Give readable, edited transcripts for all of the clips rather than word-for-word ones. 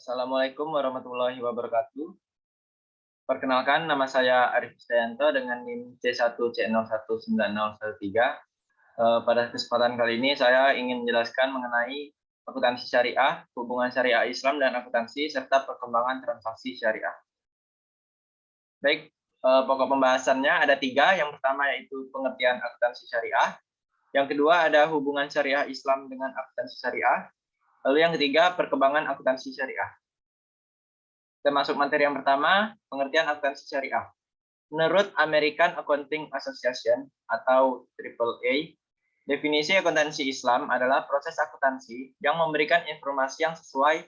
Assalamualaikum warahmatullahi wabarakatuh. Perkenalkan, nama saya Arif Krisdayanto dengan NIM C1C019013. Pada kesempatan kali ini saya ingin menjelaskan mengenai akuntansi syariah, hubungan syariah Islam dan akuntansi, serta perkembangan transaksi syariah. Baik, pokok pembahasannya ada tiga. Yang pertama yaitu pengertian akuntansi syariah. Yang kedua ada hubungan syariah Islam dengan akuntansi syariah. Lalu yang ketiga, perkembangan akuntansi syariah. Kita masuk materi yang pertama, pengertian akuntansi syariah. Menurut American Accounting Association atau AAA, definisi akuntansi Islam adalah proses akuntansi yang memberikan informasi yang sesuai,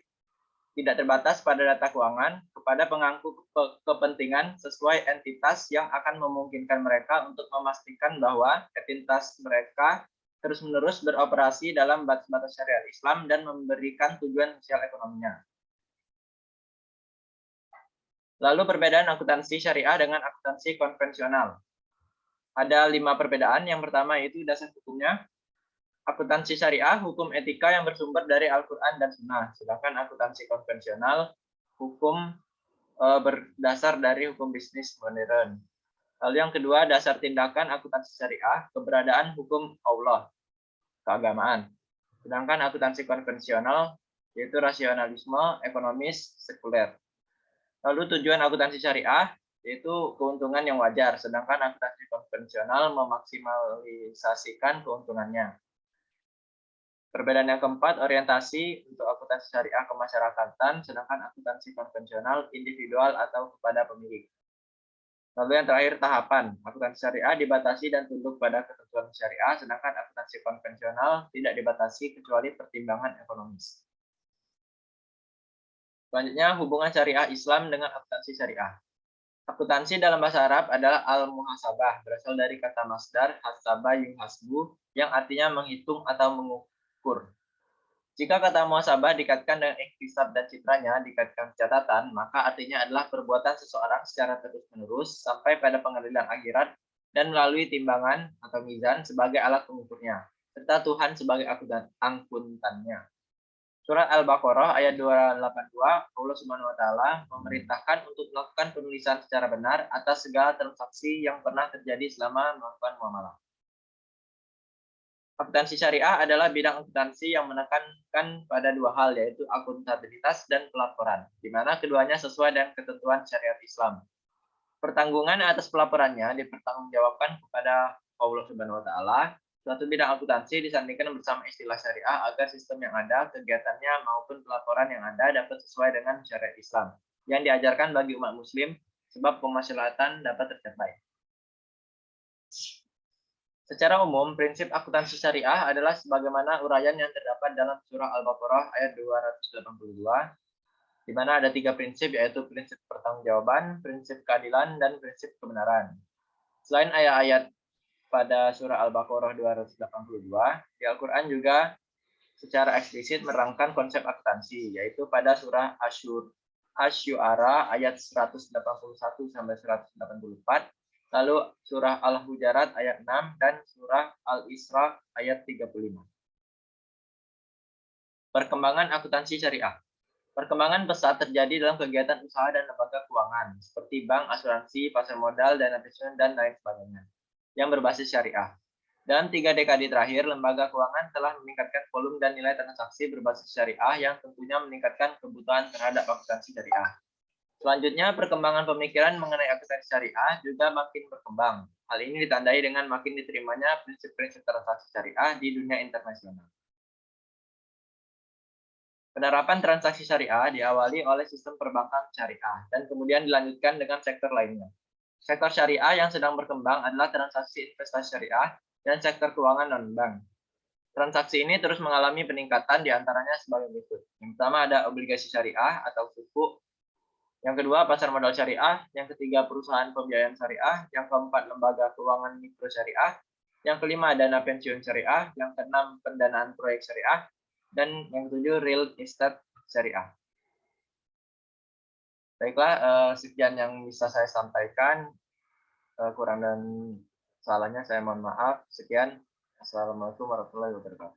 tidak terbatas pada data keuangan, kepada pemangku kepentingan sesuai entitas yang akan memungkinkan mereka untuk memastikan bahwa entitas mereka terus-menerus beroperasi dalam batas-batas syariat Islam dan memberikan tujuan sosial ekonominya. Lalu perbedaan akuntansi syariah dengan akuntansi konvensional. Ada 5 perbedaan. Yang pertama itu dasar hukumnya. Akuntansi syariah, hukum etika yang bersumber dari Al-Quran dan Sunnah. Sedangkan akuntansi konvensional, hukum berdasar dari hukum bisnis modern. Lalu yang kedua, dasar tindakan akuntansi syariah, keberadaan hukum Allah, keagamaan. Sedangkan akuntansi konvensional, yaitu rasionalisme, ekonomis, sekuler. Lalu tujuan akuntansi syariah yaitu keuntungan yang wajar, sedangkan akuntansi konvensional memaksimalisasikan keuntungannya. Perbedaan yang keempat, orientasi untuk akuntansi syariah kemasyarakatan, sedangkan akuntansi konvensional individual atau kepada pemilik. Lalu yang terakhir, tahapan. Akuntansi syariah dibatasi dan tunduk pada ketentuan syariah, sedangkan akuntansi konvensional tidak dibatasi kecuali pertimbangan ekonomis. Selanjutnya, hubungan syariah Islam dengan akuntansi syariah. Akuntansi dalam bahasa Arab adalah al-muhasabah, berasal dari kata masdar hasaba yuhasbu, yang artinya menghitung atau mengukur. Jika kata muhasabah dikaitkan dengan iktisab dan citranya dikaitkan catatan, maka artinya adalah perbuatan seseorang secara terus-menerus sampai pada pengadilan akhirat dan melalui timbangan atau mizan sebagai alat pengukurnya, serta Tuhan sebagai akuntannya. Surat Al-Baqarah ayat 282, Allah Subhanahu wa taala memerintahkan untuk melakukan penulisan secara benar atas segala transaksi yang pernah terjadi selama melakukan muamalah. Akuntansi syariah adalah bidang akuntansi yang menekankan pada dua hal, yaitu akuntabilitas dan pelaporan, di mana keduanya sesuai dengan ketentuan syariat Islam. Pertanggungan atas pelaporannya dipertanggungjawabkan kepada Allah Subhanahu wa taala. Suatu bidang akuntansi disandingkan bersama istilah syariah agar sistem yang ada, kegiatannya maupun pelaporan yang ada dapat sesuai dengan syariat Islam yang diajarkan bagi umat muslim, sebab kemaslahatan dapat tercapai. Secara umum, prinsip akuntansi syariah adalah sebagaimana uraian yang terdapat dalam surah Al-Baqarah ayat 282, di mana ada tiga prinsip, yaitu prinsip pertanggungjawaban, prinsip keadilan, dan prinsip kebenaran. Selain ayat-ayat pada surah Al-Baqarah 282, di Al-Quran juga secara eksplisit menerangkan konsep akuntansi, yaitu pada surah Asy-Syu'ara ayat 181 sampai 184, lalu surah Al-Hujarat ayat 6 dan surah Al-Isra ayat 35. Perkembangan akuntansi syariah. Perkembangan pesat terjadi dalam kegiatan usaha dan lembaga keuangan, seperti bank, asuransi, pasar modal, dana pensiun, dan lain sebagainya, yang berbasis syariah. Dalam 3 dekade terakhir, lembaga keuangan telah meningkatkan volume dan nilai transaksi berbasis syariah yang tentunya meningkatkan kebutuhan terhadap akuntansi syariah. Selanjutnya, perkembangan pemikiran mengenai akuntansi syariah juga makin berkembang. Hal ini ditandai dengan makin diterimanya prinsip-prinsip transaksi syariah di dunia internasional. Penerapan transaksi syariah diawali oleh sistem perbankan syariah dan kemudian dilanjutkan dengan sektor lainnya. Sektor syariah yang sedang berkembang adalah transaksi investasi syariah dan sektor keuangan non-bank. Transaksi ini terus mengalami peningkatan diantaranya sebagai berikut. Yang pertama ada obligasi syariah atau sukuk. Yang kedua pasar modal syariah. Yang ketiga perusahaan pembiayaan syariah. Yang keempat lembaga keuangan mikro syariah. Yang kelima dana pensiun syariah. Yang keenam pendanaan proyek syariah. Dan yang ketujuh real estate syariah. Baiklah, sekian yang bisa saya sampaikan. Kurang dan salahnya saya mohon maaf. Sekian. Assalamualaikum warahmatullahi wabarakatuh.